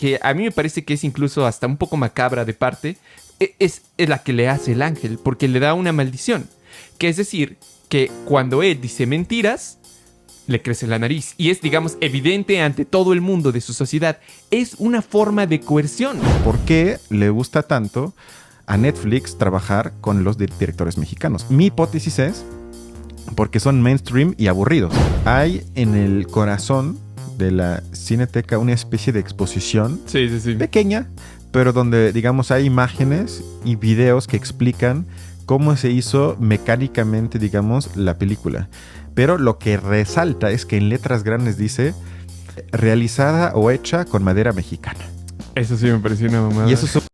que a mí me parece que es incluso hasta un poco macabra de parte, es la que le hace el ángel, porque le da una maldición. Que es decir, que cuando él dice mentiras, le crece la nariz. Y es, digamos, evidente ante todo el mundo de su sociedad. Es una forma de coerción. ¿Por qué le gusta tanto a Netflix trabajar con los directores mexicanos? Mi hipótesis es porque son mainstream y aburridos. Hay en el corazón de la Cineteca una especie de exposición pequeña, pero donde, digamos, hay imágenes y videos que explican cómo se hizo mecánicamente, digamos, la película. Pero lo que resalta es que en letras grandes dice realizada o hecha con madera mexicana. Eso sí me pareció una mamada. Y eso es...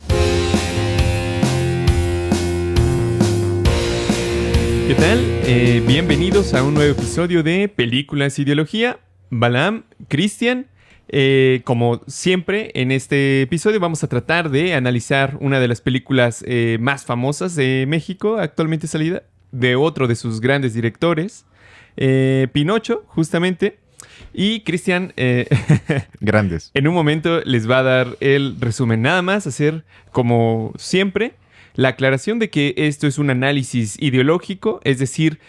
¿Qué tal? Bienvenidos a un nuevo episodio de Películas Ideología. Balaam, Cristian. Como siempre, en este episodio vamos a tratar de analizar una de las películas más famosas de México, actualmente salida, de otro de sus grandes directores, Pinocho, justamente. Y Cristian, grandes. En un momento les va a dar el resumen. Nada más hacer, como siempre, la aclaración de que esto es un análisis ideológico, es decir,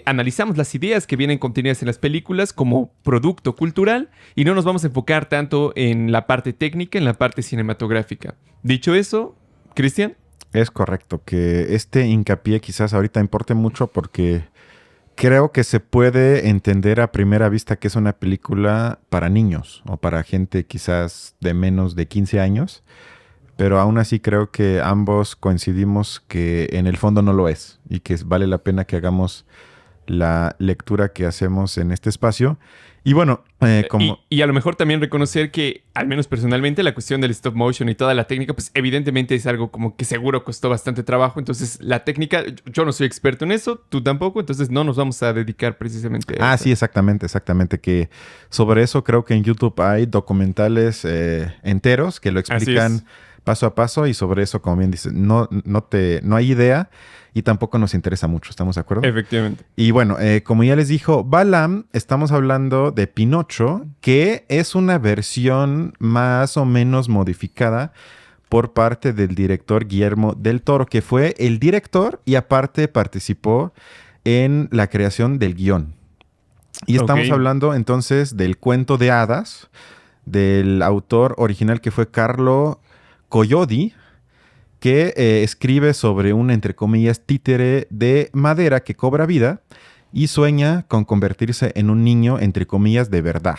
analizamos las ideas que vienen contenidas en las películas como producto cultural y no nos vamos a enfocar tanto en la parte técnica, en la parte cinematográfica. Dicho eso, Cristian. Es correcto, que este hincapié quizás ahorita importe mucho porque creo que se puede entender a primera vista que es una película para niños o para gente quizás de menos de 15 años. Pero aún así creo que ambos coincidimos que en el fondo no lo es y que vale la pena que hagamos la lectura que hacemos en este espacio. Y bueno, y a lo mejor también reconocer que, al menos personalmente, la cuestión del stop motion y toda la técnica, pues evidentemente es algo como que seguro costó bastante trabajo. Entonces la técnica, yo no soy experto en eso, tú tampoco, entonces no nos vamos a dedicar precisamente a eso. Sí, exactamente, que sobre eso creo que en YouTube hay documentales enteros que lo explican paso a paso y sobre eso, como bien dices, no hay idea y tampoco nos interesa mucho, ¿estamos de acuerdo? Efectivamente. Y bueno, como ya les dijo Balaam, estamos hablando de Pinocho, que es una versión más o menos modificada por parte del director Guillermo del Toro, que fue el director y aparte participó en la creación del guión. Y estamos hablando entonces del cuento de hadas del autor original que fue Carlo Collodi, que escribe sobre un, entre comillas, títere de madera que cobra vida y sueña con convertirse en un niño, entre comillas, de verdad.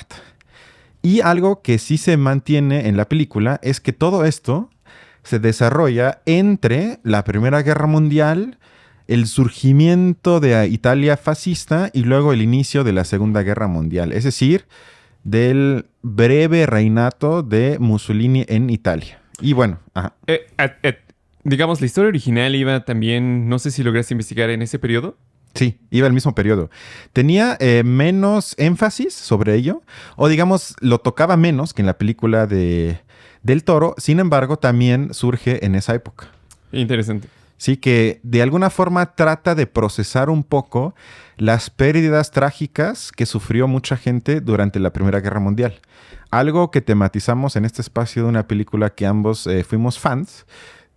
Y algo que sí se mantiene en la película es que todo esto se desarrolla entre la Primera Guerra Mundial, el surgimiento de Italia fascista y luego el inicio de la Segunda Guerra Mundial. Es decir, del breve reinato de Mussolini en Italia. Y bueno, digamos, la historia original iba también, no sé si lograste investigar en ese periodo. Sí, iba al mismo periodo. Tenía menos énfasis sobre ello, o digamos, lo tocaba menos que en la película del Toro, sin embargo, también surge en esa época. Interesante. Sí, que de alguna forma trata de procesar un poco las pérdidas trágicas que sufrió mucha gente durante la Primera Guerra Mundial. Algo que tematizamos en este espacio de una película que ambos fuimos fans,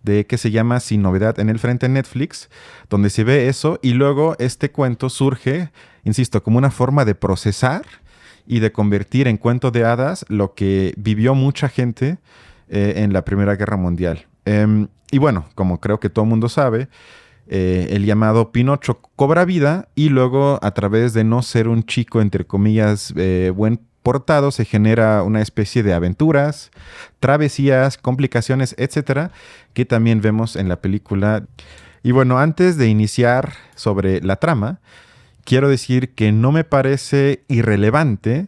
de que se llama Sin Novedad en el Frente en Netflix, donde se ve eso y luego este cuento surge, insisto, como una forma de procesar y de convertir en cuento de hadas lo que vivió mucha gente en la Primera Guerra Mundial. Y bueno, como creo que todo el mundo sabe, el llamado Pinocho cobra vida y luego a través de no ser un chico, entre comillas, buen portado, se genera una especie de aventuras, travesías, complicaciones, etcétera, que también vemos en la película. Y bueno, antes de iniciar sobre la trama, quiero decir que no me parece irrelevante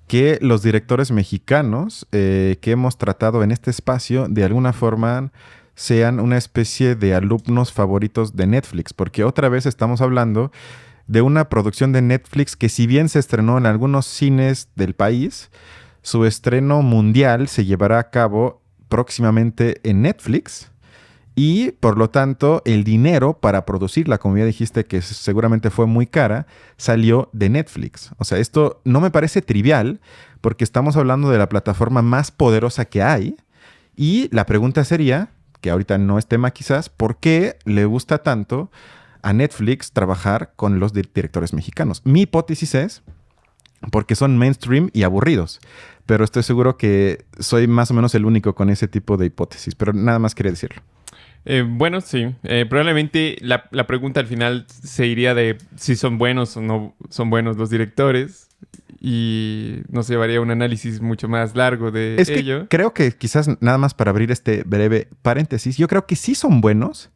que los directores mexicanos que hemos tratado en este espacio de alguna forma sean una especie de alumnos favoritos de Netflix, porque otra vez estamos hablando de una producción de Netflix que, si bien se estrenó en algunos cines del país, su estreno mundial se llevará a cabo próximamente en Netflix y, por lo tanto, el dinero para producirla, como ya dijiste que seguramente fue muy cara, salió de Netflix. O sea, esto no me parece trivial porque estamos hablando de la plataforma más poderosa que hay. Y la pregunta sería, que ahorita no es tema quizás, ¿por qué le gusta tanto a Netflix trabajar con los directores mexicanos? Mi hipótesis es porque son mainstream y aburridos. Pero estoy seguro que soy más o menos el único con ese tipo de hipótesis. Pero nada más quería decirlo. Bueno, sí. Probablemente la pregunta al final se iría de si son buenos o no son buenos los directores. Y nos llevaría a un análisis mucho más largo de ello. Que creo que quizás nada más para abrir este breve paréntesis, yo creo que sí son buenos,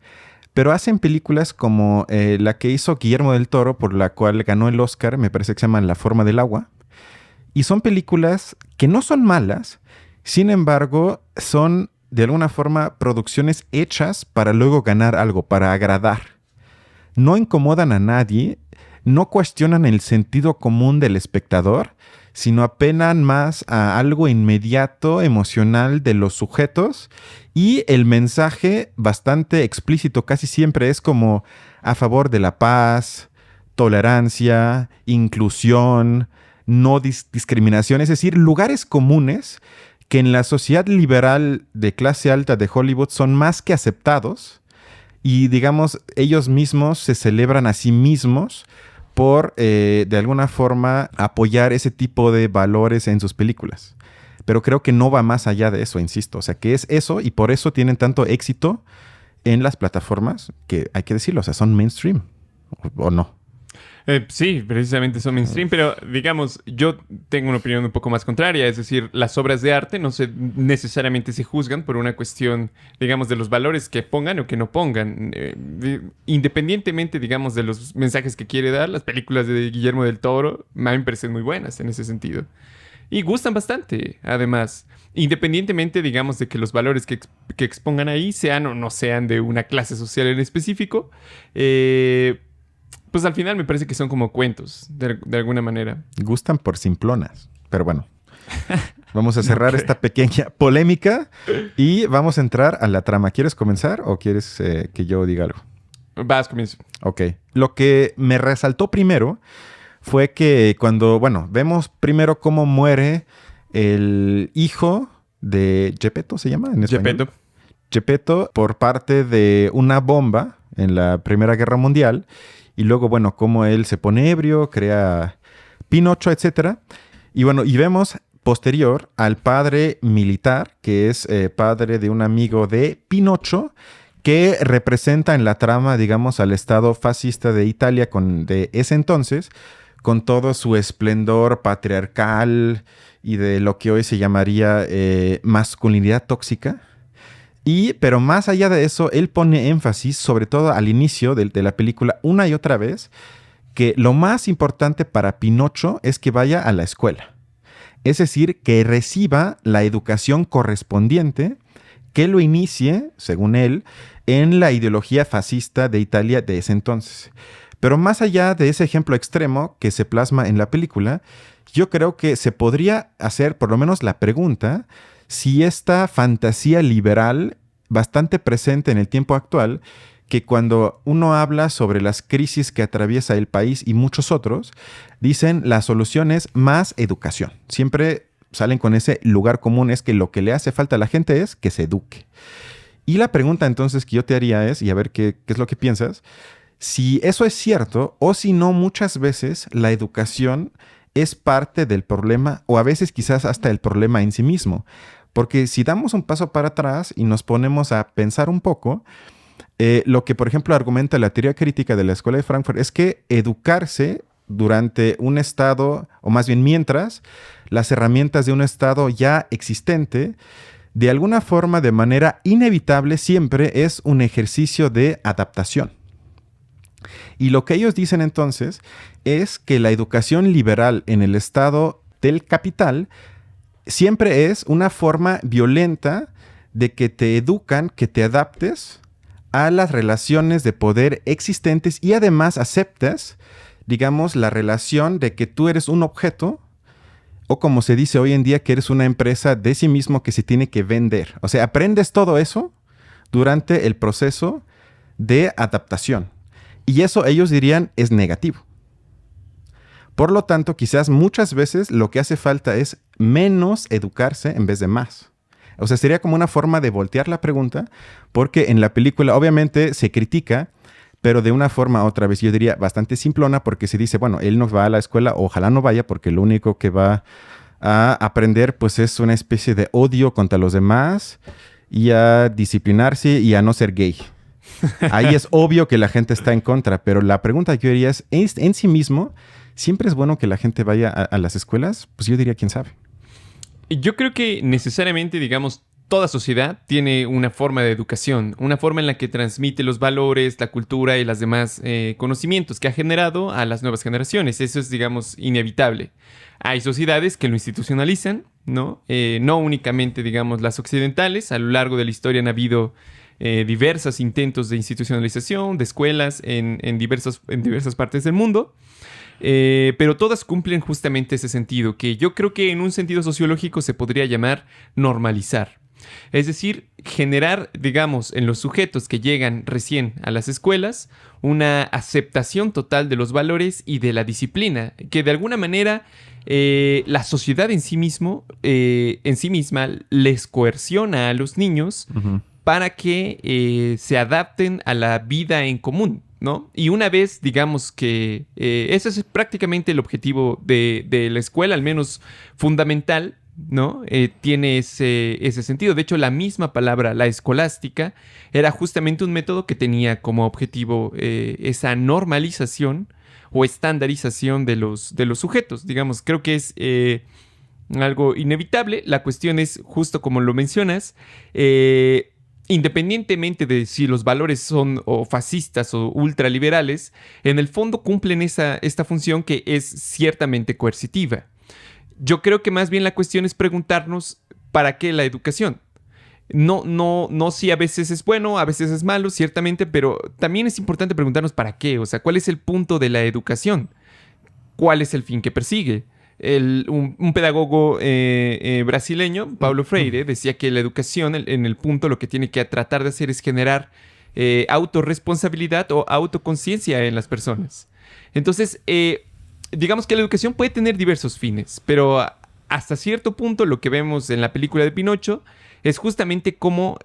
pero hacen películas como la que hizo Guillermo del Toro, por la cual ganó el Oscar, me parece que se llama La forma del agua. Y son películas que no son malas, sin embargo, son de alguna forma producciones hechas para luego ganar algo, para agradar. No incomodan a nadie, no cuestionan el sentido común del espectador, sino apelan más a algo inmediato, emocional de los sujetos, y el mensaje bastante explícito casi siempre es como a favor de la paz, tolerancia, inclusión, no discriminación, es decir, lugares comunes que en la sociedad liberal de clase alta de Hollywood son más que aceptados y, digamos, ellos mismos se celebran a sí mismos por, de alguna forma, apoyar ese tipo de valores en sus películas. Pero creo que no va más allá de eso, insisto. O sea, que es eso y por eso tienen tanto éxito en las plataformas que, hay que decirlo, o sea, son mainstream, ¿o no? Sí, precisamente son mainstream, pero digamos, yo tengo una opinión un poco más contraria, es decir, las obras de arte no necesariamente se juzgan por una cuestión, digamos, de los valores que pongan o que no pongan. Independientemente, digamos, de los mensajes que quiere dar, las películas de Guillermo del Toro a mí me parecen muy buenas en ese sentido. Y gustan bastante, además. Independientemente, digamos, de que los valores que expongan ahí sean o no sean de una clase social en específico, pues al final me parece que son como cuentos, de alguna manera. Gustan por simplonas, pero bueno. Vamos a cerrar esta pequeña polémica y vamos a entrar a la trama. ¿Quieres comenzar o quieres que yo diga algo? Vas, comienzo. Ok. Lo que me resaltó primero fue que cuando, bueno, vemos primero cómo muere el hijo de Geppetto, ¿se llama en español? Geppetto. Geppetto por parte de una bomba en la Primera Guerra Mundial. Y luego, bueno, cómo él se pone ebrio, crea Pinocho, etc. Y bueno, y vemos posterior al padre militar, que es padre de un amigo de Pinocho, que representa en la trama, digamos, al estado fascista de Italia de ese entonces, con todo su esplendor patriarcal y de lo que hoy se llamaría masculinidad tóxica. Pero más allá de eso, él pone énfasis, sobre todo al inicio de la película, una y otra vez, que lo más importante para Pinocho es que vaya a la escuela. Es decir, que reciba la educación correspondiente, que lo inicie, según él, en la ideología fascista de Italia de ese entonces. Pero más allá de ese ejemplo extremo que se plasma en la película, yo creo que se podría hacer por lo menos la pregunta si esta fantasía liberal bastante presente en el tiempo actual, que cuando uno habla sobre las crisis que atraviesa el país y muchos otros, dicen la solución es más educación. Siempre salen con ese lugar común, es que lo que le hace falta a la gente es que se eduque. Y la pregunta entonces que yo te haría es, y a ver qué es lo que piensas, si eso es cierto o si no muchas veces la educación es parte del problema o a veces quizás hasta el problema en sí mismo. Porque si damos un paso para atrás y nos ponemos a pensar un poco, lo que, por ejemplo, argumenta la teoría crítica de la Escuela de Frankfurt es que educarse durante un estado, o más bien mientras, las herramientas de un estado ya existente, de alguna forma, de manera inevitable, siempre es un ejercicio de adaptación. Y lo que ellos dicen entonces es que la educación liberal en el estado del capital siempre es una forma violenta de que te educan, que te adaptes a las relaciones de poder existentes y además aceptas, digamos, la relación de que tú eres un objeto o como se dice hoy en día, que eres una empresa de sí mismo que se tiene que vender. O sea, aprendes todo eso durante el proceso de adaptación. Y eso ellos dirían es negativo. Por lo tanto, quizás muchas veces lo que hace falta es menos educarse en vez de más. O sea, sería como una forma de voltear la pregunta, porque en la película obviamente se critica, pero de una forma, otra vez, yo diría bastante simplona, porque se dice, bueno, él no va a la escuela, ojalá no vaya, porque lo único que va a aprender pues es una especie de odio contra los demás y a disciplinarse y a no ser gay. Ahí es obvio que la gente está en contra, pero la pregunta que yo diría es, en sí mismo, ¿siempre es bueno que la gente vaya a las escuelas? Pues yo diría, quién sabe. Yo creo que necesariamente, digamos, toda sociedad tiene una forma de educación, una forma en la que transmite los valores, la cultura y los demás conocimientos que ha generado a las nuevas generaciones. Eso es, digamos, inevitable. Hay sociedades que lo institucionalizan, ¿no? No únicamente, digamos, las occidentales. A lo largo de la historia han habido diversos intentos de institucionalización de escuelas en diversas partes del mundo. Pero todas cumplen justamente ese sentido, que yo creo que en un sentido sociológico se podría llamar normalizar. Es decir, generar, digamos, en los sujetos que llegan recién a las escuelas, una aceptación total de los valores y de la disciplina, que de alguna manera la sociedad en sí misma les coerciona a los niños para que se adapten a la vida en común, ¿no? Y una vez, digamos que ese es prácticamente el objetivo de la escuela, al menos fundamental, ¿no? Tiene ese sentido. De hecho, la misma palabra, la escolástica, era justamente un método que tenía como objetivo esa normalización o estandarización de los sujetos. Digamos, creo que es algo inevitable. La cuestión es, justo como lo mencionas, independientemente de si los valores son o fascistas o ultraliberales, en el fondo cumplen esta función que es ciertamente coercitiva. Yo creo que más bien la cuestión es preguntarnos ¿para qué la educación? No si a veces es bueno, a veces es malo, ciertamente, pero también es importante preguntarnos ¿para qué? O sea, ¿cuál es el punto de la educación? ¿Cuál es el fin que persigue? Un pedagogo brasileño, Paulo Freire, decía que la educación, en el punto, lo que tiene que tratar de hacer es generar autorresponsabilidad o autoconciencia en las personas. Entonces, digamos que la educación puede tener diversos fines, pero hasta cierto punto lo que vemos en la película de Pinocho es justamente cómo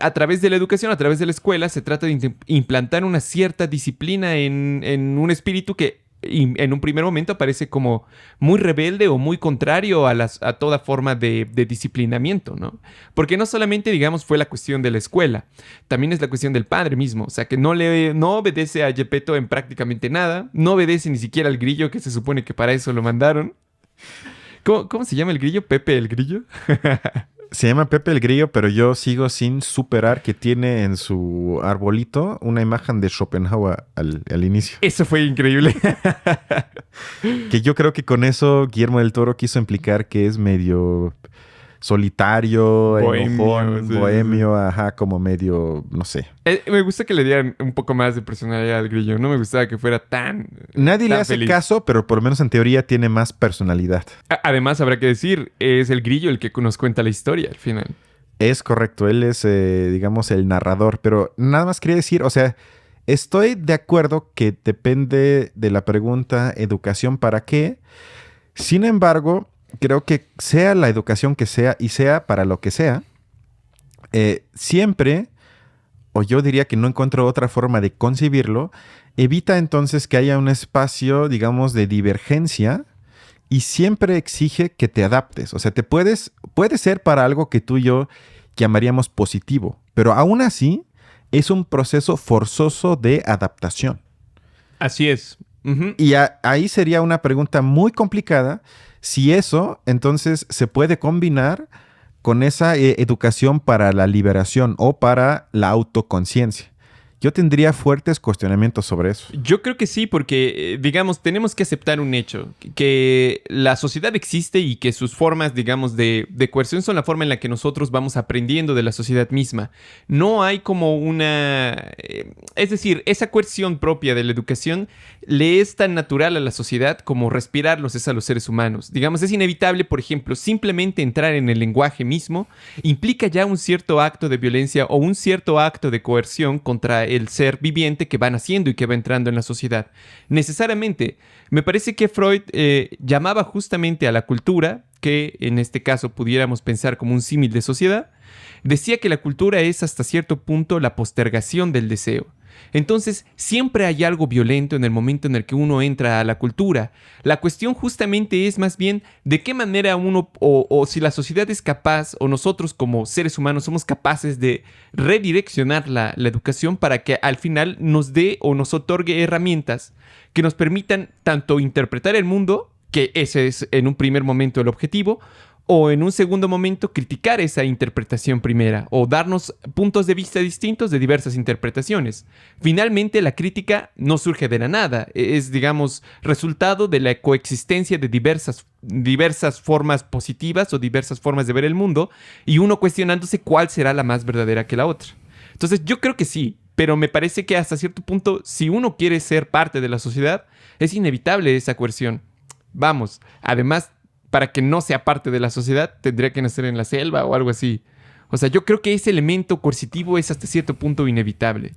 a través de la educación, a través de la escuela, se trata de implantar una cierta disciplina en un espíritu que en un primer momento parece como muy rebelde o muy contrario a toda forma de disciplinamiento, ¿no? Porque no solamente, digamos, fue la cuestión de la escuela, también es la cuestión del padre mismo, o sea, que no obedece a Geppetto en prácticamente nada, no obedece ni siquiera al grillo, que se supone que para eso lo mandaron. ¿Cómo se llama el grillo? ¿Pepe el grillo? Se llama Pepe el Grillo, pero yo sigo sin superar que tiene en su arbolito una imagen de Schopenhauer al inicio. Eso fue increíble. Que yo creo que con eso Guillermo del Toro quiso implicar que es medio solitario, enojón, bohemio, ajá, como medio, no sé. Me gusta que le dieran un poco más de personalidad al grillo. No me gustaba que fuera tan Nadie tan le hace feliz. caso, pero por lo menos en teoría tiene más personalidad. Además, habrá que decir, es el grillo el que nos cuenta la historia al final. Es correcto, él es, digamos, el narrador, pero nada más quería decir, o sea, estoy de acuerdo que depende de la pregunta ¿educación para qué? Sin embargo, creo que sea la educación que sea y sea para lo que sea, siempre, o yo diría que no encuentro otra forma de concebirlo, evita entonces que haya un espacio, digamos, de divergencia y siempre exige que te adaptes. O sea, puede ser para algo que tú y yo llamaríamos positivo, pero aún así es un proceso forzoso de adaptación. Así es. Uh-huh. Y ahí sería una pregunta muy complicada si eso entonces se puede combinar con esa educación para la liberación o para la autoconciencia. Yo tendría fuertes cuestionamientos sobre eso. Yo creo que sí, porque, digamos, tenemos que aceptar un hecho, que la sociedad existe y que sus formas, digamos, de coerción son la forma en la que nosotros vamos aprendiendo de la sociedad misma. No hay como una... es decir, esa coerción propia de la educación le es tan natural a la sociedad como respirarlos es a los seres humanos. Digamos, es inevitable, por ejemplo, simplemente entrar en el lenguaje mismo implica ya un cierto acto de violencia o un cierto acto de coerción contra el ser viviente que va naciendo y que va entrando en la sociedad. Necesariamente. Me parece que Freud llamaba justamente a la cultura, que en este caso pudiéramos pensar como un símil de sociedad, decía que la cultura es hasta cierto punto la postergación del deseo. Entonces, siempre hay algo violento en el momento en el que uno entra a la cultura. La cuestión justamente es más bien de qué manera uno, o si la sociedad es capaz, o nosotros como seres humanos somos capaces de redireccionar la educación para que al final nos dé o nos otorgue herramientas que nos permitan tanto interpretar el mundo, que ese es en un primer momento el objetivo, o en un segundo momento criticar esa interpretación primera o darnos puntos de vista distintos de diversas interpretaciones. Finalmente, la crítica no surge de la nada, es, digamos, resultado de la coexistencia de diversas formas positivas o diversas formas de ver el mundo y uno cuestionándose cuál será la más verdadera que la otra. Entonces, yo creo que sí, pero me parece que hasta cierto punto, si uno quiere ser parte de la sociedad, es inevitable esa coerción. Vamos, además, para que no sea parte de la sociedad, tendría que nacer en la selva o algo así. O sea, yo creo que ese elemento coercitivo es hasta cierto punto inevitable.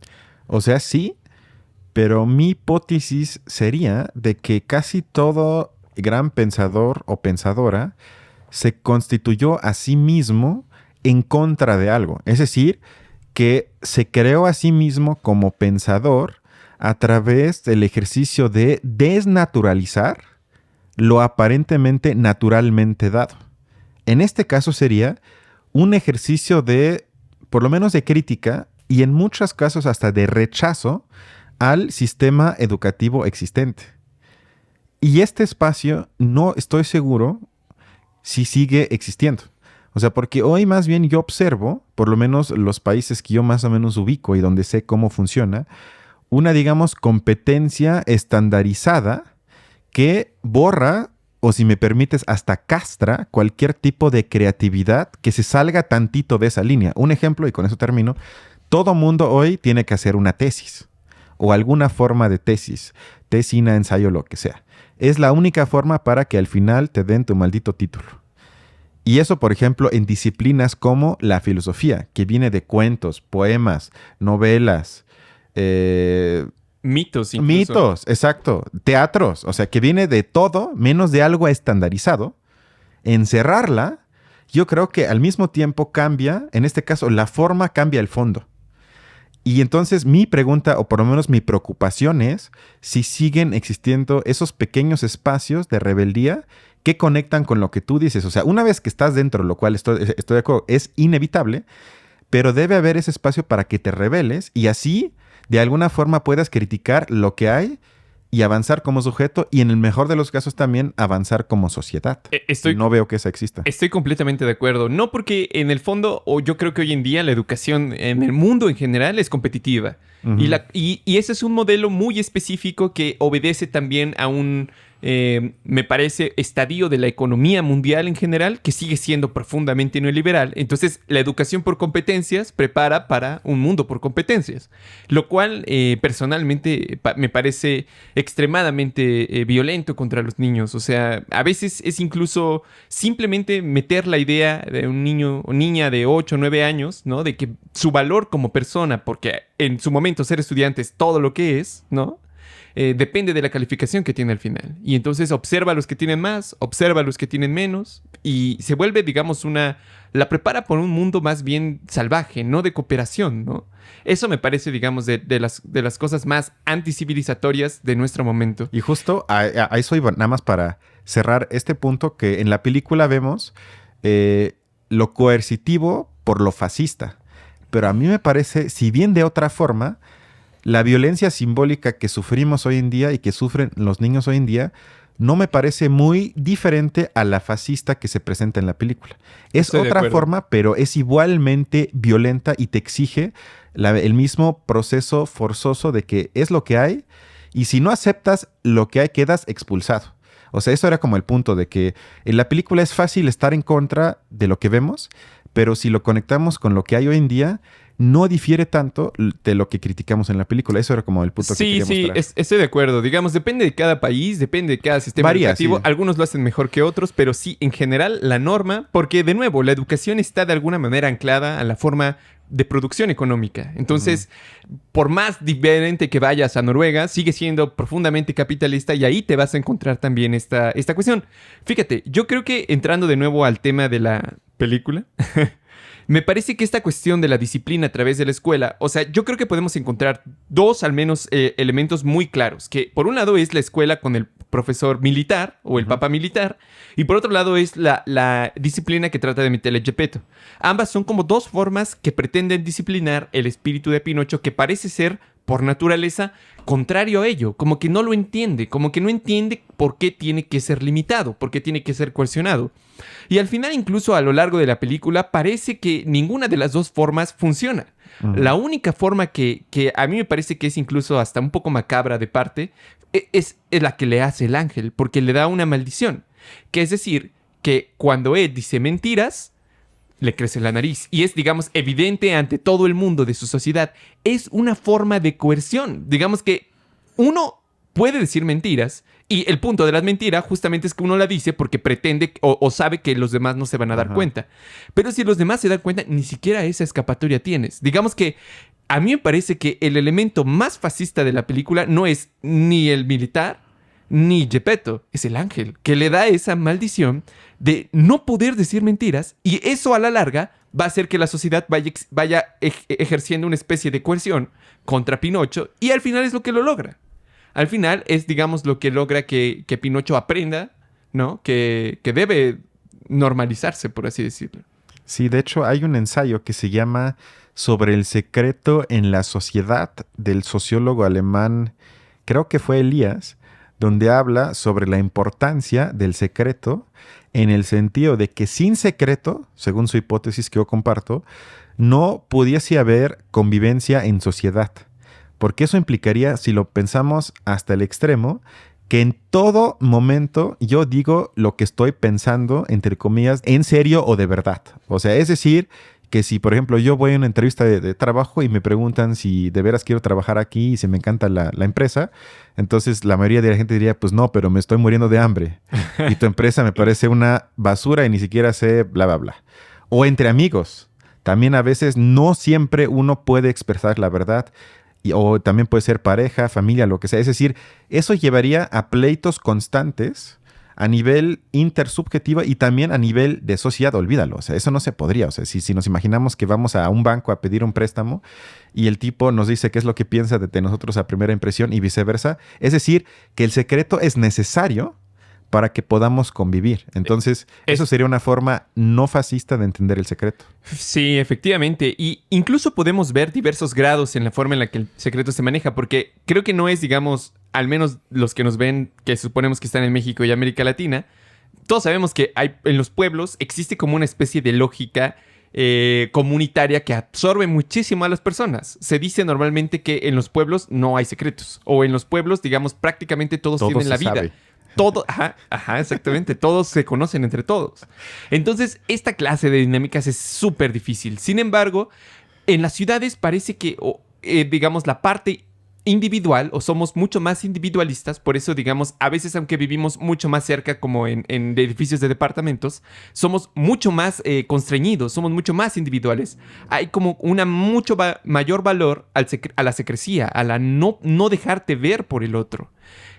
O sea, sí, pero mi hipótesis sería de que casi todo gran pensador o pensadora se constituyó a sí mismo en contra de algo. Es decir, que se creó a sí mismo como pensador a través del ejercicio de desnaturalizar lo aparentemente naturalmente dado. En este caso sería un ejercicio de, por lo menos de crítica, y en muchos casos hasta de rechazo al sistema educativo existente. Y este espacio no estoy seguro si sigue existiendo. O sea, porque hoy más bien yo observo, por lo menos los países que yo más o menos ubico y donde sé cómo funciona, una, digamos, competencia estandarizada que borra, o si me permites, hasta castra cualquier tipo de creatividad que se salga tantito de esa línea. Un ejemplo, y con eso termino, todo mundo hoy tiene que hacer una tesis o alguna forma de tesis, tesina, ensayo, lo que sea. Es la única forma para que al final te den tu maldito título. Y eso, por ejemplo, en disciplinas como la filosofía, que viene de cuentos, poemas, novelas, mitos incluso. Mitos, exacto. Teatros, o sea, que viene de todo menos de algo estandarizado. Encerrarla, yo creo que al mismo tiempo cambia, en este caso, la forma cambia el fondo. Y entonces mi pregunta, o por lo menos mi preocupación es si siguen existiendo esos pequeños espacios de rebeldía que conectan con lo que tú dices. O sea, una vez que estás dentro, lo cual estoy de acuerdo, es inevitable, pero debe haber ese espacio para que te rebeles y así de alguna forma puedas criticar lo que hay y avanzar como sujeto y en el mejor de los casos también avanzar como sociedad. No veo que esa exista. Estoy completamente de acuerdo. No porque en el fondo, o yo creo que hoy en día la educación en el mundo en general es competitiva. Uh-huh. Y ese es un modelo muy específico que obedece también a un, me parece, estadio de la economía mundial en general que sigue siendo profundamente neoliberal. Entonces, la educación por competencias prepara para un mundo por competencias. Lo cual, personalmente, me parece extremadamente violento contra los niños. O sea, a veces es incluso simplemente meter la idea de un niño o niña de 8 o 9 años, ¿no? De que su valor como persona, porque en su momento ser estudiante es todo lo que es, ¿no? Depende de la calificación que tiene al final. Y entonces observa a los que tienen más, observa a los que tienen menos y se vuelve, digamos, la prepara por un mundo más bien salvaje, no de cooperación, ¿no? Eso me parece, digamos, de las cosas más anticivilizatorias de nuestro momento. Y justo a eso iba, nada más para cerrar este punto, que en la película vemos lo coercitivo por lo fascista. Pero a mí me parece, si bien de otra forma, la violencia simbólica que sufrimos hoy en día y que sufren los niños hoy en día no me parece muy diferente a la fascista que se presenta en la película. Es otra forma, pero es igualmente violenta y te exige el mismo proceso forzoso de que es lo que hay y si no aceptas lo que hay, quedas expulsado. O sea, eso era como el punto de que en la película es fácil estar en contra de lo que vemos, pero si lo conectamos con lo que hay hoy en día, no difiere tanto de lo que criticamos en la película. Eso era como el punto que quería mostrar. Sí, estoy de acuerdo. Digamos, depende de cada país, depende de cada sistema educativo. Sí. Algunos lo hacen mejor que otros, pero sí, en general, la norma, porque de nuevo, la educación está de alguna manera anclada a la forma de producción económica. Entonces, por más diferente que vayas a Noruega, sigue siendo profundamente capitalista y ahí te vas a encontrar también esta cuestión. Fíjate, yo creo que entrando de nuevo al tema de la película, me parece que esta cuestión de la disciplina a través de la escuela, o sea, yo creo que podemos encontrar dos al menos elementos muy claros, que por un lado es la escuela con el profesor militar o el papá militar, y por otro lado es la disciplina que trata de meterle Geppetto. Ambas son como dos formas que pretenden disciplinar el espíritu de Pinocho, que parece ser por naturaleza contrario a ello, como que no lo entiende, como que no entiende por qué tiene que ser limitado, por qué tiene que ser coercionado. Y al final, incluso a lo largo de la película, parece que ninguna de las dos formas funciona. La única forma que a mí me parece que es incluso hasta un poco macabra de parte es la que le hace el ángel, porque le da una maldición. Que es decir, que cuando él dice mentiras, le crece la nariz. Y es, digamos, evidente ante todo el mundo de su sociedad. Es una forma de coerción. Digamos que uno puede decir mentiras y el punto de las mentiras justamente es que uno la dice porque pretende o sabe que los demás no se van a dar cuenta. Pero si los demás se dan cuenta, ni siquiera esa escapatoria tienes. Digamos que a mí me parece que el elemento más fascista de la película no es ni el militar ni Geppetto, es el ángel, que le da esa maldición de no poder decir mentiras y eso a la larga va a hacer que la sociedad vaya ejerciendo una especie de coerción contra Pinocho y al final es lo que lo logra. Al final es, digamos, lo que logra que Pinocho aprenda, ¿no? Que debe normalizarse, por así decirlo. Sí, de hecho hay un ensayo que se llama Sobre el secreto en la sociedad del sociólogo alemán, creo que fue Elías, donde habla sobre la importancia del secreto en el sentido de que sin secreto, según su hipótesis que yo comparto, no pudiese haber convivencia en sociedad. Porque eso implicaría, si lo pensamos hasta el extremo, que en todo momento yo digo lo que estoy pensando, entre comillas, en serio o de verdad. O sea, es decir, que si, por ejemplo, yo voy a una entrevista de trabajo y me preguntan si de veras quiero trabajar aquí y si me encanta la empresa, entonces la mayoría de la gente diría, pues no, pero me estoy muriendo de hambre. Y tu empresa me parece una basura y ni siquiera sé bla, bla, bla. O entre amigos. También a veces no siempre uno puede expresar la verdad. O también puede ser pareja, familia, lo que sea. Es decir, eso llevaría a pleitos constantes a nivel intersubjetivo y también a nivel de sociedad, olvídalo. O sea, eso no se podría. O sea, si nos imaginamos que vamos a un banco a pedir un préstamo y el tipo nos dice qué es lo que piensa de nosotros a primera impresión y viceversa. Es decir, que el secreto es necesario para que podamos convivir. Entonces, eso sería una forma no fascista de entender el secreto. Sí, efectivamente. Y incluso podemos ver diversos grados en la forma en la que el secreto se maneja, porque creo que no es, digamos, al menos los que nos ven, que suponemos que están en México y América Latina, todos sabemos que en los pueblos existe como una especie de lógica comunitaria que absorbe muchísimo a las personas. Se dice normalmente que en los pueblos no hay secretos. O en los pueblos, digamos, prácticamente todos tienen la vida. Sabe. Todo, exactamente. Todos se conocen entre todos. Entonces, esta clase de dinámicas es súper difícil. Sin embargo, en las ciudades parece que, digamos, la parte individual, o somos mucho más individualistas, por eso, digamos, a veces, aunque vivimos mucho más cerca, como en edificios de departamentos, somos mucho más constreñidos, somos mucho más individuales. Hay como una mucho mayor valor a la secrecía, a la no dejarte ver por el otro.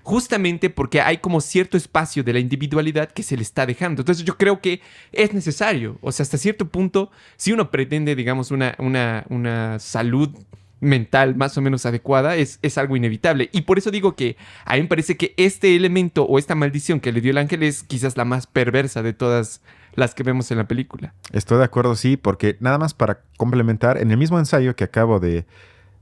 Justamente porque hay como cierto espacio de la individualidad que se le está dejando. Entonces yo creo que es necesario. O sea, hasta cierto punto, si uno pretende, digamos, una salud mental más o menos adecuada, es algo inevitable. Y por eso digo que a mí me parece que este elemento o esta maldición que le dio el ángel es quizás la más perversa de todas las que vemos en la película. Estoy de acuerdo, sí, porque nada más para complementar, en el mismo ensayo que acabo de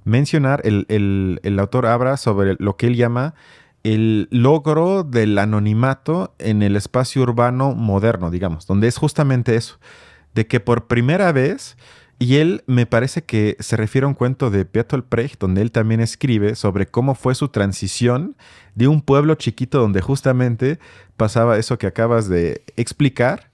mencionar, el autor habla sobre lo que él llama el logro del anonimato en el espacio urbano moderno, digamos, donde es justamente eso, de que por primera vez, y él me parece que se refiere a un cuento de Bertolt Brecht, donde él también escribe sobre cómo fue su transición de un pueblo chiquito donde justamente pasaba eso que acabas de explicar,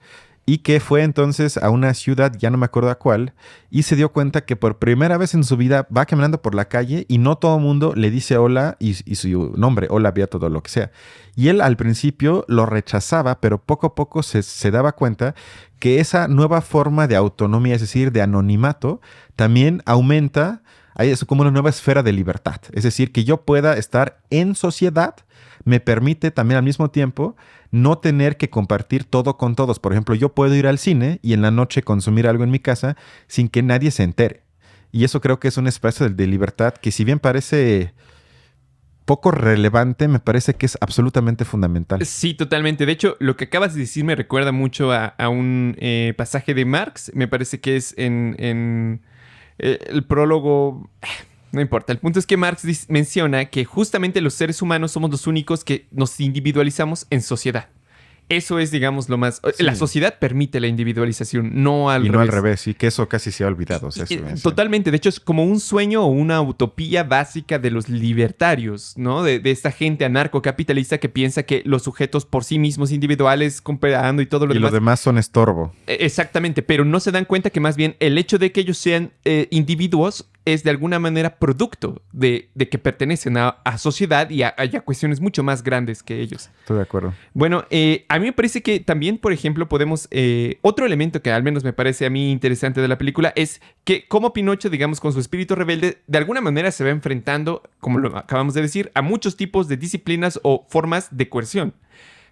y que fue entonces a una ciudad, ya no me acuerdo a cuál, y se dio cuenta que por primera vez en su vida va caminando por la calle y no todo el mundo le dice hola y su nombre, hola Beato, todo lo que sea. Y él al principio lo rechazaba, pero poco a poco se daba cuenta que esa nueva forma de autonomía, es decir, de anonimato, también aumenta, hay eso como una nueva esfera de libertad. Es decir, que yo pueda estar en sociedad me permite también al mismo tiempo no tener que compartir todo con todos. Por ejemplo, yo puedo ir al cine y en la noche consumir algo en mi casa sin que nadie se entere. Y eso creo que es un espacio de libertad que, si bien parece poco relevante, me parece que es absolutamente fundamental. Sí, totalmente. De hecho, lo que acabas de decir me recuerda mucho a un pasaje de Marx. Me parece que es en el prólogo. No importa. El punto es que Marx menciona que justamente los seres humanos somos los únicos que nos individualizamos en sociedad. Eso es, digamos, lo más... Sí. La sociedad permite la individualización, no al Y revés. no al revés, y que eso casi se ha olvidado. O sea, Totalmente. De hecho, es como un sueño o una utopía básica de los libertarios, ¿no? De esta gente anarcocapitalista que piensa que los sujetos por sí mismos individuales, cooperando y todo lo y demás... los demás son estorbo. Exactamente, pero no se dan cuenta que más bien el hecho de que ellos sean individuos es de alguna manera producto de que pertenecen a sociedad y a cuestiones mucho más grandes que ellos. Estoy de acuerdo. Bueno, a mí me parece que también, por ejemplo, podemos... otro elemento que al menos me parece a mí interesante de la película es que como Pinocho, digamos, con su espíritu rebelde, de alguna manera se va enfrentando, como lo acabamos de decir, a muchos tipos de disciplinas o formas de coerción.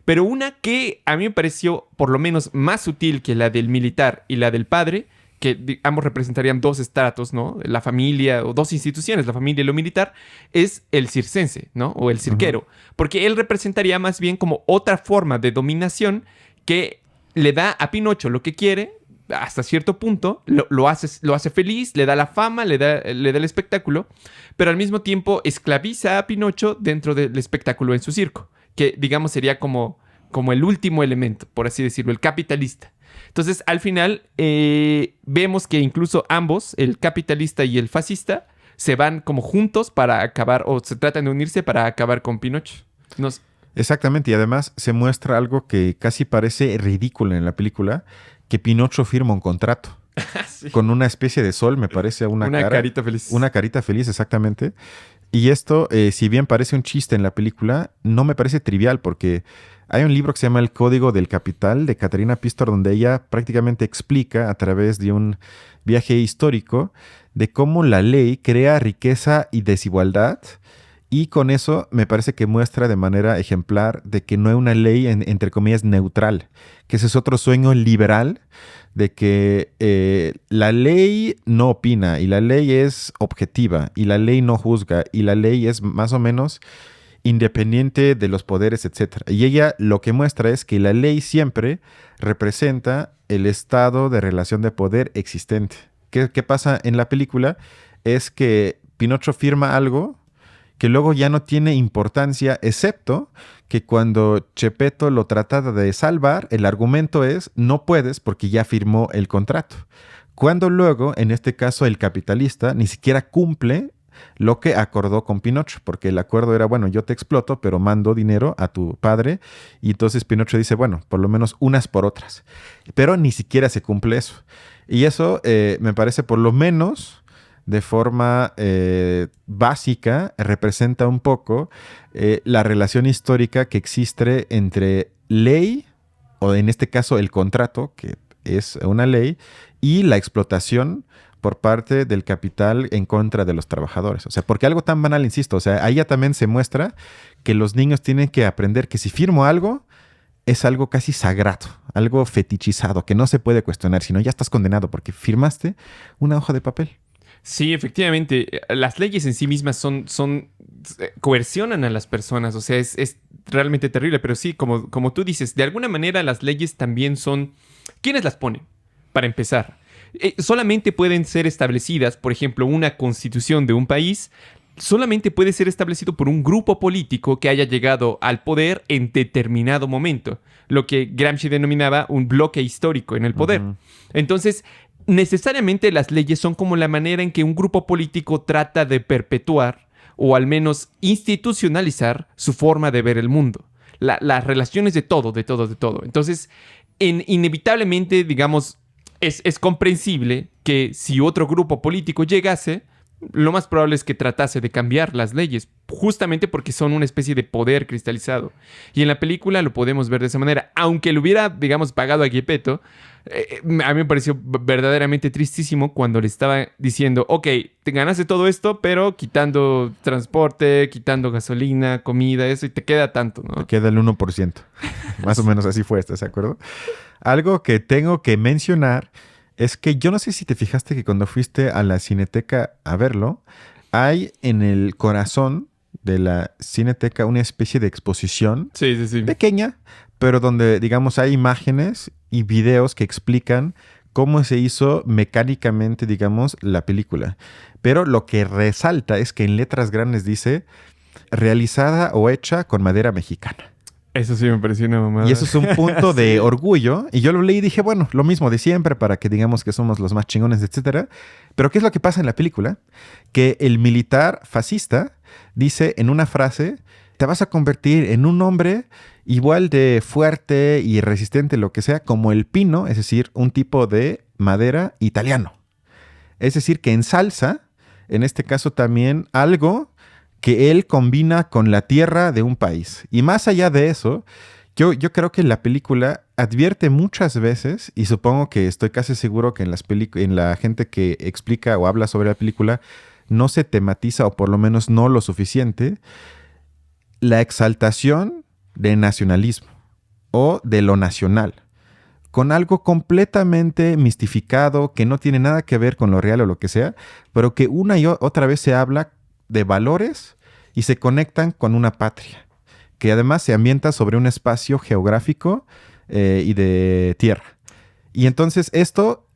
Pero una que a mí me pareció por lo menos más sutil que la del militar y la del padre, que ambos representarían dos estratos, ¿no? La familia, o dos instituciones, la familia y lo militar, es el circense, ¿no? O el cirquero. Uh-huh. Porque él representaría más bien como otra forma de dominación que le da a Pinocho lo que quiere, hasta cierto punto, lo hace feliz, le da la fama, le da el espectáculo, pero al mismo tiempo esclaviza a Pinocho dentro del espectáculo en su circo, que digamos sería como el último elemento, por así decirlo, el capitalista. Entonces, al final, vemos que incluso ambos, el capitalista y el fascista, se van como juntos para acabar, o se tratan de unirse para acabar con Pinocho. Exactamente, y además se muestra algo que casi parece ridículo en la película, que Pinocho firma un contrato. Sí. Con una especie de sol, me parece, una carita feliz. Una carita feliz, exactamente. Y esto, si bien parece un chiste en la película, no me parece trivial, porque hay un libro que se llama El Código del Capital, de Catharina Pistor, donde ella prácticamente explica a través de un viaje histórico de cómo la ley crea riqueza y desigualdad. Y con eso me parece que muestra de manera ejemplar de que no hay una ley, entre comillas, neutral, que ese es otro sueño liberal, de que la ley no opina y la ley es objetiva y la ley no juzga y la ley es más o menos independiente de los poderes, etc. Y ella lo que muestra es que la ley siempre representa el estado de relación de poder existente. ¿Qué pasa en la película? Es que Pinocho firma algo que luego ya no tiene importancia, excepto que cuando Chepeto lo trata de salvar, el argumento es no puedes porque ya firmó el contrato. Cuando luego, en este caso, el capitalista ni siquiera cumple lo que acordó con Pinocho, porque el acuerdo era, bueno, yo te exploto, pero mando dinero a tu padre, y entonces Pinocho dice, bueno, por lo menos unas por otras. Pero ni siquiera se cumple eso. Y eso me parece por lo menos de forma básica, representa un poco la relación histórica que existe entre ley, o en este caso el contrato, que es una ley, y la explotación por parte del capital en contra de los trabajadores. O sea, porque algo tan banal, insisto, o sea, ahí ya también se muestra que los niños tienen que aprender que si firmo algo, es algo casi sagrado, algo fetichizado, que no se puede cuestionar, sino ya estás condenado porque firmaste una hoja de papel. Sí, efectivamente. Las leyes en sí mismas coercionan a las personas. O sea, es realmente terrible. Pero sí, como tú dices, de alguna manera las leyes también son... ¿Quiénes las ponen? Para empezar. Solamente pueden ser establecidas, por ejemplo, una constitución de un país, solamente puede ser establecido por un grupo político que haya llegado al poder en determinado momento. Lo que Gramsci denominaba un bloque histórico en el poder. Uh-huh. Entonces, necesariamente las leyes son como la manera en que un grupo político trata de perpetuar o al menos institucionalizar su forma de ver el mundo. Las relaciones de todo. Entonces, inevitablemente, digamos, es comprensible que si otro grupo político llegase, lo más probable es que tratase de cambiar las leyes, justamente porque son una especie de poder cristalizado. Y en la película lo podemos ver de esa manera. Aunque le hubiera, digamos, pagado a Geppetto, a mí me pareció verdaderamente tristísimo cuando le estaba diciendo, ok, te ganaste todo esto, pero quitando transporte, quitando gasolina, comida, eso, y te queda tanto, ¿no? Te queda el 1%. Más o menos así fue, ¿estás de acuerdo? Algo que tengo que mencionar es que yo no sé si te fijaste que cuando fuiste a la Cineteca a verlo, hay en el corazón de la Cineteca una especie de exposición pequeña, pero donde, digamos, hay imágenes y videos que explican cómo se hizo mecánicamente, digamos, la película. Pero lo que resalta es que en letras grandes dice realizada o hecha con madera mexicana. Eso sí me pareció una mamada. Y eso es un punto de orgullo. Y yo lo leí y dije, bueno, lo mismo de siempre para que digamos que somos los más chingones, etcétera. Pero ¿qué es lo que pasa en la película? Que el militar fascista dice en una frase, te vas a convertir en un hombre igual de fuerte y resistente, lo que sea, como el pino, es decir, un tipo de madera italiano. Es decir, que ensalza, en este caso también, algo que él combina con la tierra de un país. Y más allá de eso, yo creo que la película advierte muchas veces, y supongo que estoy casi seguro que en la gente que explica o habla sobre la película no se tematiza, o por lo menos no lo suficiente, la exaltación del nacionalismo o de lo nacional, con algo completamente mistificado que no tiene nada que ver con lo real o lo que sea, pero que una y otra vez se habla de valores y se conectan con una patria, que además se ambienta sobre un espacio geográfico y de tierra. Y entonces esto,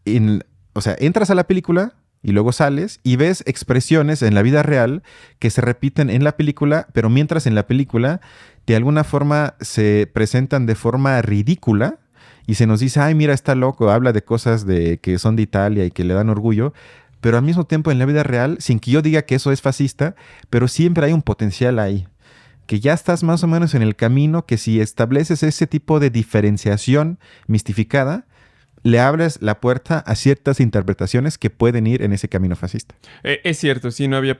o sea, entras a la película y luego sales y ves expresiones en la vida real que se repiten en la película, pero mientras en la película de alguna forma se presentan de forma ridícula y se nos dice, ay, mira, está loco, habla de cosas que son de Italia y que le dan orgullo, pero al mismo tiempo en la vida real, sin que yo diga que eso es fascista, pero siempre hay un potencial ahí, que ya estás más o menos en el camino, que si estableces ese tipo de diferenciación mistificada, le abres la puerta a ciertas interpretaciones que pueden ir en ese camino fascista. Es cierto, sí, no había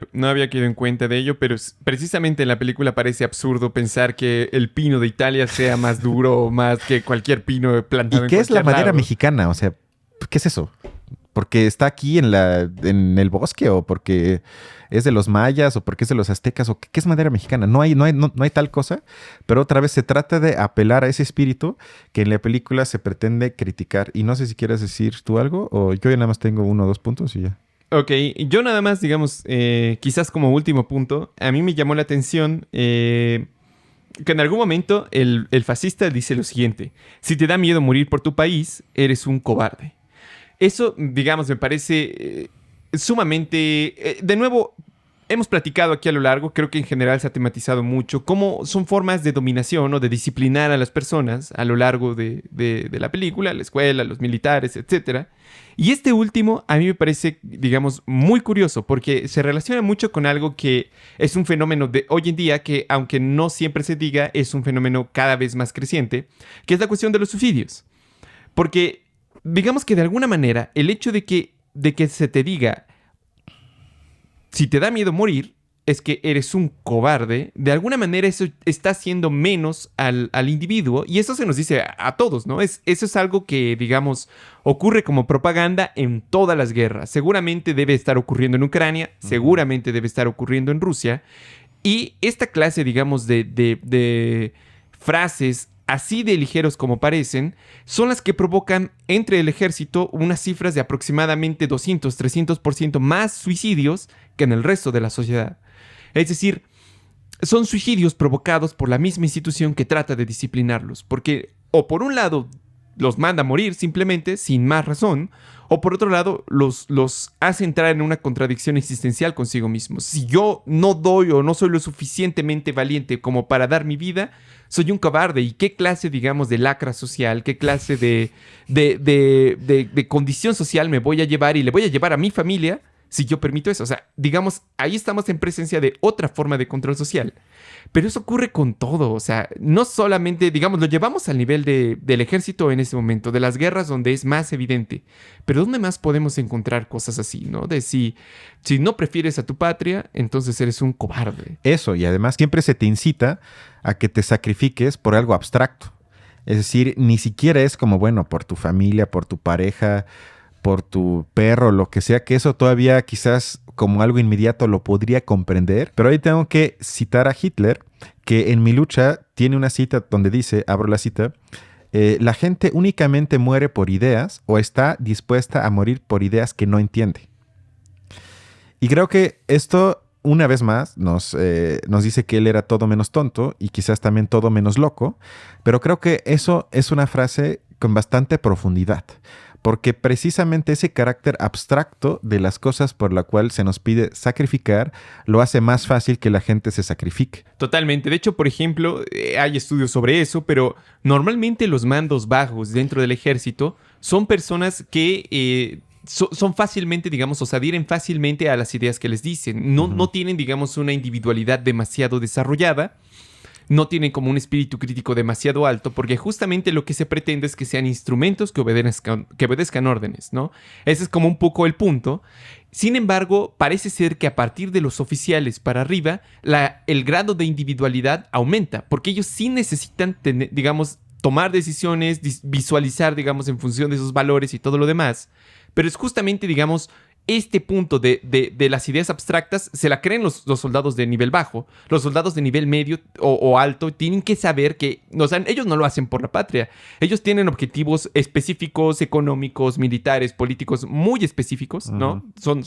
quedado en cuenta de ello, pero precisamente en la película parece absurdo pensar que el pino de Italia sea más duro o más que cualquier pino plantado en cualquier lado. ¿Y qué es la madera mexicana? O sea, ¿qué es eso? ¿Porque está aquí en el bosque? ¿O porque es de los mayas? ¿O porque es de los aztecas? ¿O qué es madera mexicana? No hay tal cosa. Pero otra vez se trata de apelar a ese espíritu que en la película se pretende criticar. Y no sé si quieres decir tú algo, o yo ya nada más tengo 1 o 2 puntos y ya. Ok, yo nada más, digamos, quizás como último punto, a mí me llamó la atención que en algún momento el fascista dice lo siguiente: si te da miedo morir por tu país, eres un cobarde. Eso, digamos, me parece sumamente... de nuevo, hemos platicado aquí a lo largo, creo que en general se ha tematizado mucho, cómo son formas de dominación o de disciplinar a las personas a lo largo de la película, la escuela, los militares, etc. Y este último a mí me parece, digamos, muy curioso, porque se relaciona mucho con algo que es un fenómeno de hoy en día, que aunque no siempre se diga, es un fenómeno cada vez más creciente, que es la cuestión de los suicidios. Porque digamos que de alguna manera el hecho de que se te diga si te da miedo morir es que eres un cobarde, de alguna manera eso está haciendo menos al individuo, y eso se nos dice a todos, ¿no? Eso es algo que, digamos, ocurre como propaganda en todas las guerras. Seguramente debe estar ocurriendo en Ucrania, seguramente debe estar ocurriendo en Rusia, y esta clase, digamos, de frases así de ligeros como parecen, son las que provocan entre el ejército unas cifras de aproximadamente 200-300% más suicidios que en el resto de la sociedad. Es decir, son suicidios provocados por la misma institución que trata de disciplinarlos, porque o por un lado los manda a morir simplemente, sin más razón, o por otro lado los hace entrar en una contradicción existencial consigo mismos. Si yo no doy o no soy lo suficientemente valiente como para dar mi vida, soy un cobarde. ¿Y qué clase, digamos, de lacra social, qué clase de condición social me voy a llevar y le voy a llevar a mi familia si yo permito eso. O sea, digamos, ahí estamos en presencia de otra forma de control social. Pero eso ocurre con todo. O sea, no solamente, digamos, lo llevamos al nivel del ejército en ese momento, de las guerras donde es más evidente. Pero ¿dónde más podemos encontrar cosas así, no? De si no prefieres a tu patria, entonces eres un cobarde. Eso, y además siempre se te incita a que te sacrifiques por algo abstracto. Es decir, ni siquiera es como, bueno, por tu familia, por tu pareja, por tu perro, lo que sea, que eso todavía quizás como algo inmediato lo podría comprender. Pero ahí tengo que citar a Hitler, que en Mi lucha tiene una cita donde dice, abro la cita, la gente únicamente muere por ideas o está dispuesta a morir por ideas que no entiende. Y creo que esto, una vez más, nos dice que él era todo menos tonto y quizás también todo menos loco, pero creo que eso es una frase con bastante profundidad, porque precisamente ese carácter abstracto de las cosas por la cual se nos pide sacrificar lo hace más fácil que la gente se sacrifique. Totalmente. De hecho, por ejemplo, hay estudios sobre eso, pero normalmente los mandos bajos dentro del ejército son personas que son fácilmente, digamos, o se adhieren fácilmente a las ideas que les dicen. No tienen, digamos, una individualidad demasiado desarrollada. No tienen como un espíritu crítico demasiado alto, porque justamente lo que se pretende es que sean instrumentos que obedezcan órdenes, ¿no? Ese es como un poco el punto. Sin embargo, parece ser que a partir de los oficiales para arriba, el grado de individualidad aumenta, porque ellos sí necesitan, digamos, tomar decisiones, visualizar, digamos, en función de sus valores y todo lo demás. Pero es justamente, digamos, este punto de las ideas abstractas se la creen los soldados de nivel bajo. Los soldados de nivel medio o alto tienen que saber que, o sea, ellos no lo hacen por la patria. Ellos tienen objetivos específicos, económicos, militares, políticos, muy específicos, ¿no? Son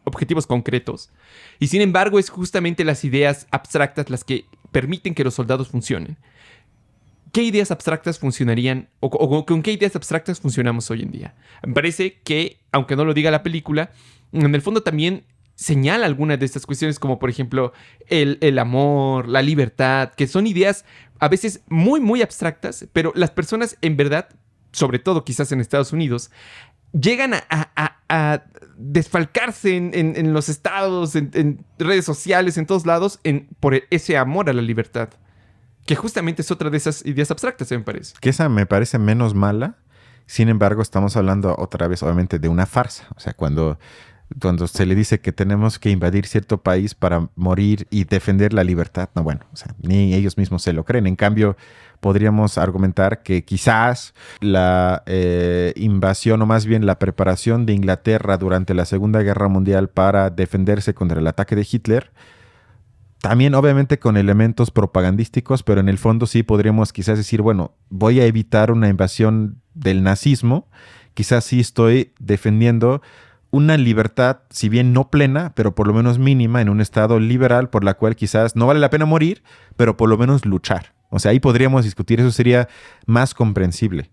objetivos concretos. Y sin embargo, es justamente las ideas abstractas las que permiten que los soldados funcionen. ¿Qué ideas abstractas funcionarían o con qué ideas abstractas funcionamos hoy en día? Me parece que, aunque no lo diga la película, en el fondo también señala algunas de estas cuestiones, como por ejemplo el amor, la libertad, que son ideas a veces muy, muy abstractas, pero las personas en verdad, sobre todo quizás en Estados Unidos, llegan a desfalcarse en los estados, en redes sociales, en todos lados, por ese amor a la libertad. Que justamente es otra de esas ideas abstractas, me parece. Que esa me parece menos mala. Sin embargo, estamos hablando otra vez, obviamente, de una farsa. O sea, cuando se le dice que tenemos que invadir cierto país para morir y defender la libertad, no, bueno, o sea, ni ellos mismos se lo creen. En cambio, podríamos argumentar que quizás la invasión, o más bien la preparación de Inglaterra durante la Segunda Guerra Mundial para defenderse contra el ataque de Hitler, también obviamente con elementos propagandísticos, pero en el fondo sí podríamos quizás decir, bueno, voy a evitar una invasión del nazismo, quizás sí estoy defendiendo una libertad, si bien no plena, pero por lo menos mínima, en un estado liberal por la cual quizás no vale la pena morir, pero por lo menos luchar. O sea, ahí podríamos discutir, eso sería más comprensible.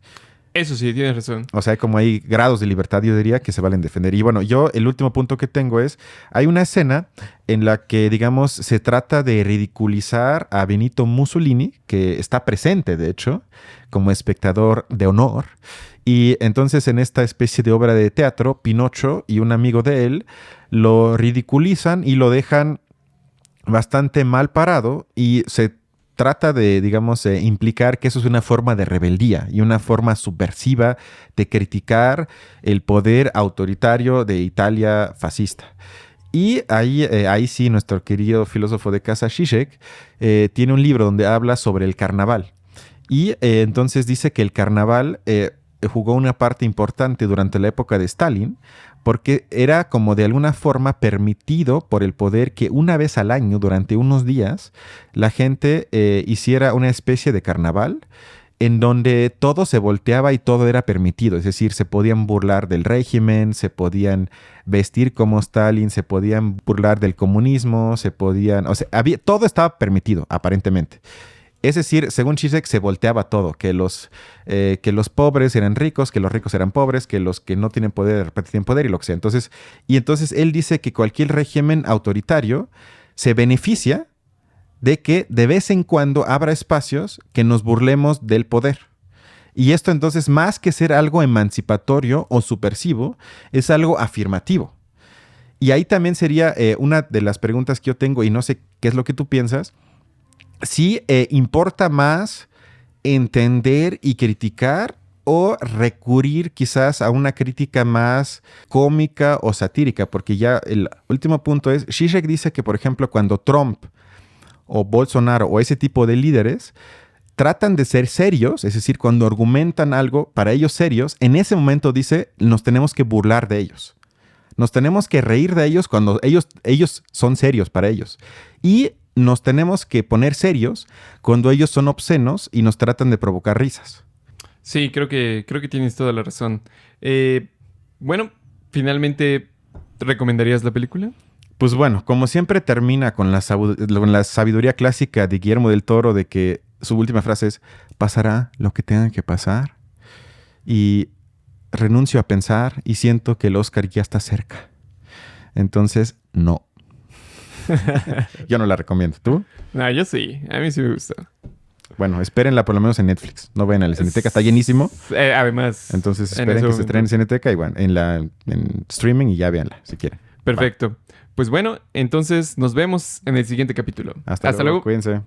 Eso sí, tienes razón. O sea, como hay grados de libertad, yo diría, que se valen defender. Y bueno, el último punto que tengo es, hay una escena en la que, digamos, se trata de ridiculizar a Benito Mussolini, que está presente, de hecho, como espectador de honor. Y entonces en esta especie de obra de teatro, Pinocho y un amigo de él lo ridiculizan y lo dejan bastante mal parado y se trata de, digamos, implicar que eso es una forma de rebeldía y una forma subversiva de criticar el poder autoritario de Italia fascista. Y ahí sí, nuestro querido filósofo de casa, Zizek, tiene un libro donde habla sobre el carnaval. Y entonces dice que el carnaval jugó una parte importante durante la época de Stalin, porque era como de alguna forma permitido por el poder que una vez al año, durante unos días, la gente hiciera una especie de carnaval en donde todo se volteaba y todo era permitido. Es decir, se podían burlar del régimen, se podían vestir como Stalin, se podían burlar del comunismo, o sea, todo estaba permitido, aparentemente. Es decir, según Zizek, se volteaba todo, que los pobres eran ricos, que los ricos eran pobres, que los que no tienen poder de repente tienen poder y lo que sea. Entonces él dice que cualquier régimen autoritario se beneficia de que de vez en cuando abra espacios que nos burlemos del poder. Y esto entonces, más que ser algo emancipatorio o subversivo, es algo afirmativo. Y ahí también sería una de las preguntas que yo tengo, y no sé qué es lo que tú piensas. Si importa más entender y criticar o recurrir quizás a una crítica más cómica o satírica, porque ya el último punto es, Zizek dice que, por ejemplo, cuando Trump o Bolsonaro o ese tipo de líderes tratan de ser serios, es decir, cuando argumentan algo para ellos serios, en ese momento dice, nos tenemos que burlar de ellos. Nos tenemos que reír de ellos cuando ellos son serios para ellos. Y nos tenemos que poner serios cuando ellos son obscenos y nos tratan de provocar risas. Sí, creo que tienes toda la razón. Bueno, finalmente, ¿recomendarías la película? Pues bueno, como siempre termina con la sabiduría clásica de Guillermo del Toro de que su última frase es, pasará lo que tenga que pasar. Y renuncio a pensar y siento que el Oscar ya está cerca. Entonces, no. Yo no la recomiendo. ¿Tú? No, yo sí. A mí sí me gustó. Bueno, espérenla por lo menos en Netflix. No vayan a la Cineteca, está llenísimo. Además. Entonces esperen que se estrene en Cineteca y bueno, en streaming y ya véanla, si quieren. Perfecto. Pues bueno, entonces nos vemos en el siguiente capítulo. Hasta luego. Cuídense.